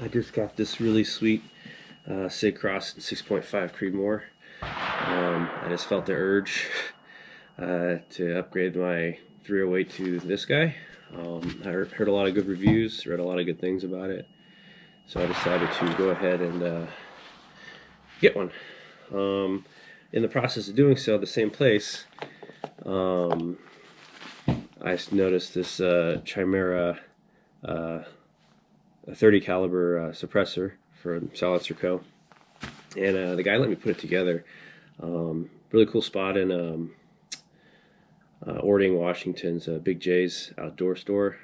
I just got this really sweet Sig Cross 6.5 Creedmoor. I just felt the urge to upgrade my 308 to this guy. I heard a lot of good reviews, read a lot of good things about it, so I decided to go ahead and get one. In the process of doing so, at the same place, I noticed this Chimera a 30 caliber suppressor for Silencer Co. And the guy let me put it together. Really cool spot in Ording, Washington's Big J's outdoor store.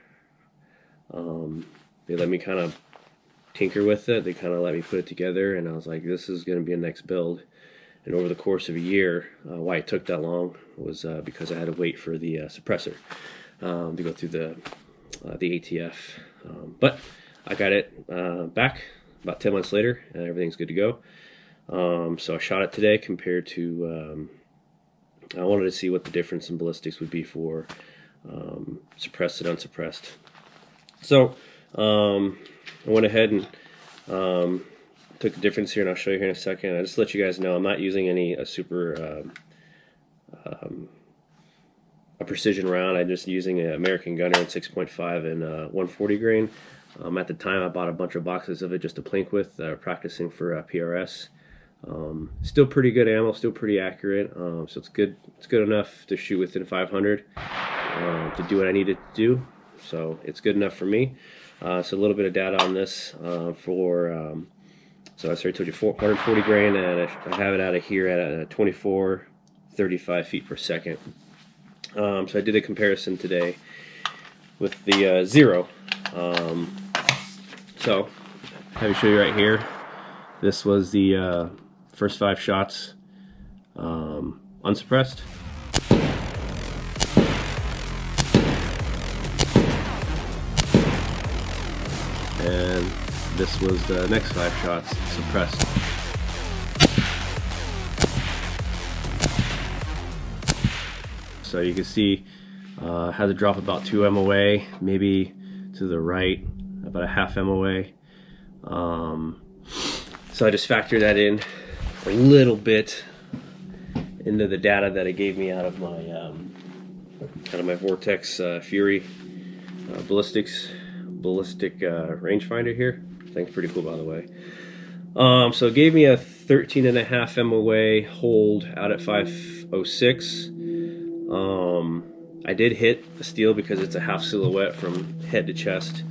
They let me kind of tinker with it. They kind of let me put it together, and I was like, this is going to be a next build. And over the course of a year, why it took that long was because I had to wait for the suppressor to go through the ATF. But I got it back about 10 months later, and everything's good to go. So I shot it today compared to, I wanted to see what the difference in ballistics would be for suppressed and unsuppressed. So I went ahead and took the difference here, and I'll show you here in a second. I just let you guys know I'm not using any a precision round. I'm just using an American Gunner in 6.5 and 140 grain. At the time, I bought a bunch of boxes of it just to plink with, practicing for PRS. Still pretty good ammo, still pretty accurate. So it's good. It's good enough to shoot within 500 to do what I needed to do. So it's good enough for me. So a little bit of data on this for. So I already told you 440 grain, and I have it out of here at 24.35 feet per second. So I did a comparison today with the Zero. So have you show you right here. This was the first 5 shots unsuppressed. And this was the next 5 shots suppressed. So you can see had to drop about 2 MOA, maybe to the right about a half MOA. So I just factored that in a little bit into the data that it gave me out of my Vortex Fury ballistic rangefinder here. Thing's pretty cool, by the way. So it gave me a 13.5 MOA hold out at 506. I did hit the steel because it's a half silhouette from head to chest,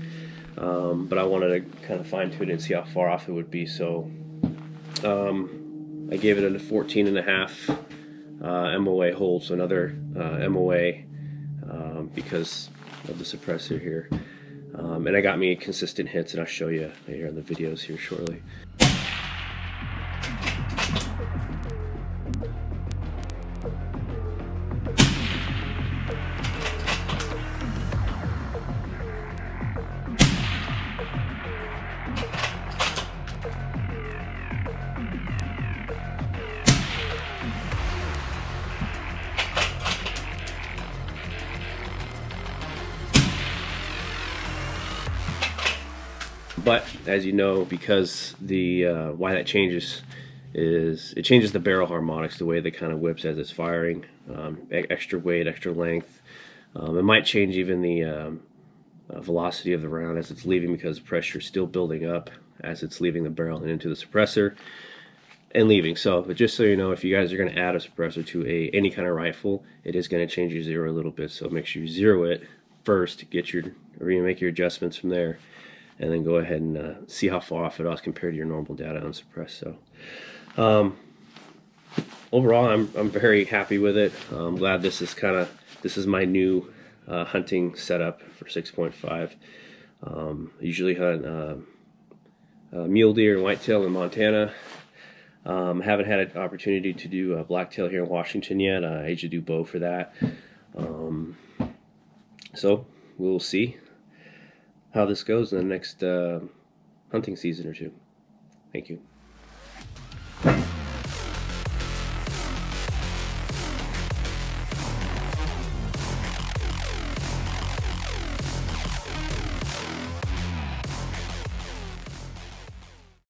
but I wanted to kind of fine tune it and see how far off it would be. So I gave it a 14.5 MOA hold, so another MOA because of the suppressor here. And I got me consistent hits, and I'll show you later in the videos here shortly. But as you know, because the why that changes is it changes the barrel harmonics, the way they kind of whips as it's firing, extra weight, extra length. It might change even the velocity of the round as it's leaving, because the pressure is still building up as it's leaving the barrel and into the suppressor and leaving. So, but just so you know, if you guys are going to add a suppressor to any kind of rifle, it is going to change your zero a little bit. So make sure you zero it first, make your adjustments from there, and then go ahead and see how far off it is compared to your normal data unsuppressed. So overall, I'm very happy with it. I'm glad this is my new hunting setup for 6.5. I usually hunt mule deer and whitetail in Montana. Haven't had an opportunity to do blacktail here in Washington yet. I usually do bow for that. So we'll see how this goes in the next hunting season or two. Thank you.